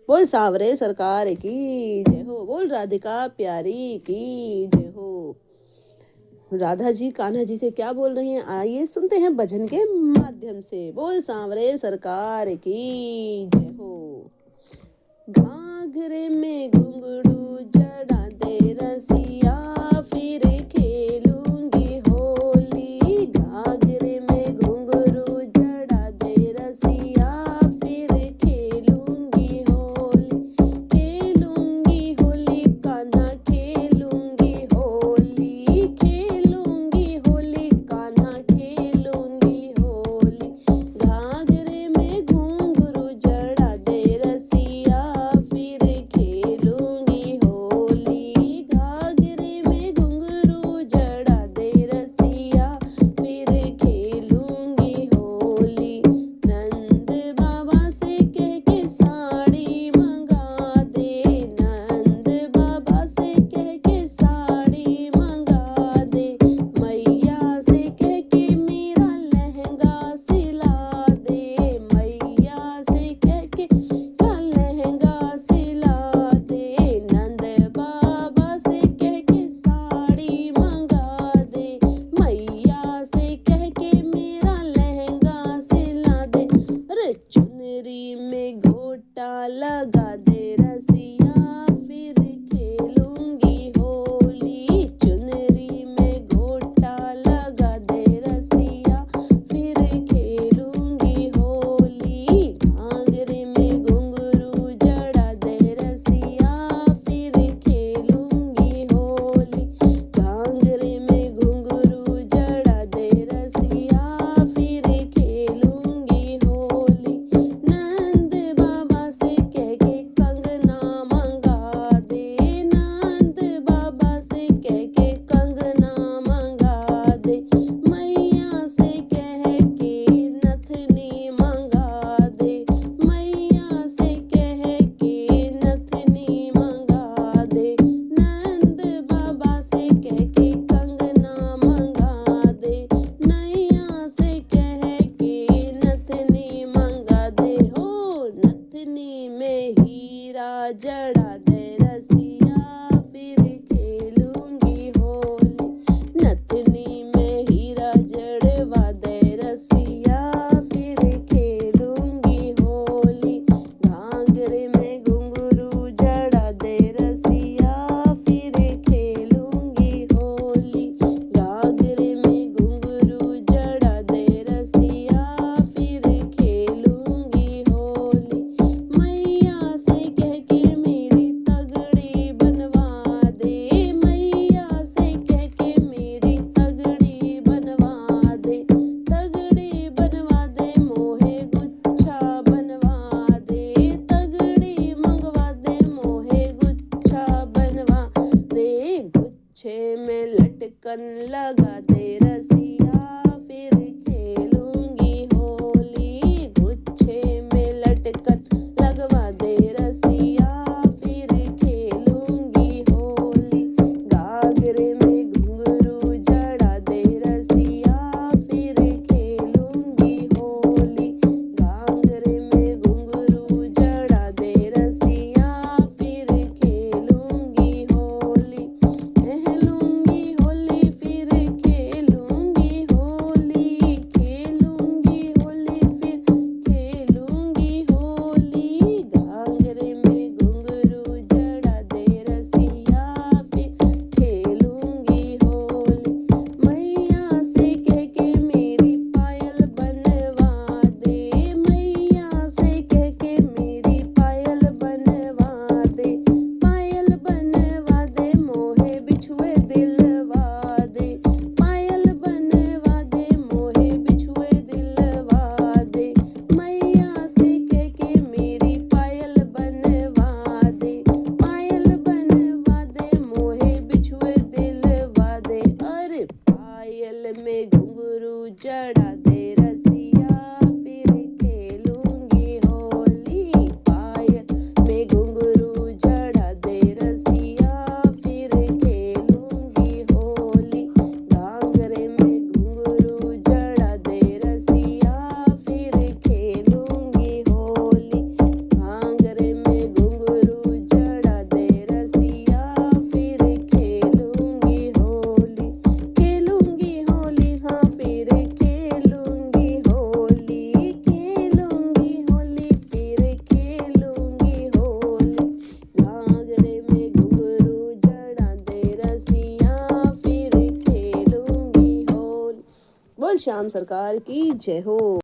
बोल सावरे सरकार की जय हो, बोल राधिका प्यारी की जय हो। राधा जी कान्हा जी से क्या बोल रही हैं, आइए सुनते हैं भजन के माध्यम से। बोल सांवरे सरकार की जय हो। घाघरे में घुंघरू जड़ा दे रसिया, फिर खेलूंगी होली। घाघरे में घुंघरू जड़ा दे रसिया, फिर खेलूंगी होली। खेलूंगी होली कान्हा खेलूंगी होली, खेलूंगी होली कान्हा खेलूंगी होली। घाघरे में घुंघरू जड़ा दे रसिया, फिर खेलूंगी होली। घाघरे में घुंघरू जड़ा दे रसिया, फिर खेलूंगी होली। नंद बाबा से कह के साड़ी मंगा दे, नंद बाबा से कह के साड़ी मंगा दे। मैया से कह के मेरा लहंगा सिला दे, मैया से कह के मेरा लहंगा सिला दे। नंद बाबा से कह के साड़ी मंगा दे, मैया से कह के मेरा लहंगा सिला दे। अरे चुनरी में गोटा लगा दे रसिया, फिर खेलूंगी होली। चुनरी में गोटा लगा दे रसिया, फिर खेलूंगी होली। घाघरे में घुंघरू जड़ा दे रसिया, फिर खेलूंगी होली। घाघरे में घुंघरू जड़ा दे रसिया, फिर खेलूंगी होली। नंद बाबा से कह के कंगना मंगा दे, नंद बाबा से कह के कंगना मंगा दे। मैया से कह के नथनी मंगा दे, मैया से कह के नथनी मंगा दे। नंद बाबा से कह के कंगना मंगा दे, नैया से कह के नथनी मंगा दे। हो नथनी में हीरा जड़ा दे रसिया, फिर खेलूंगी होली। नथनी में हीरा जड़वा दे रसिया, फिर खेलूंगी होली। घाघरे में घुंघरू जड़ा दे रसिया, फिर खेलूंगी होली। घाघरे में घुंघरू जड़ा दे रसिया, फिर खेलूंगी होली। मैया से कह के मेरी तगड़ी बनवा दे, मैया से कह के मेरी तगड़ी बनवा दे। तगड़ी बनवा दे मोहे गुच्छा बनवा दे, तगड़ी मंगवा दे मोहे गुच्छा बनवा दे। गुच्छे में लटकन लगा दे रसिया, फिर खेलूंगी होली। गुच्छे में लटकन लगवा दे रसिया, फिर खेलूंगी होली। घाघरे में घुंघरू जड़ा दे रसिया, फिर खेलूंगी होली। घाघरे में घुंघरू जड़ा दे रसिया, फिर खेलूंगी होली। टहलूंगी होली फिर खेलूंगी श्याम सरकार की जय हो।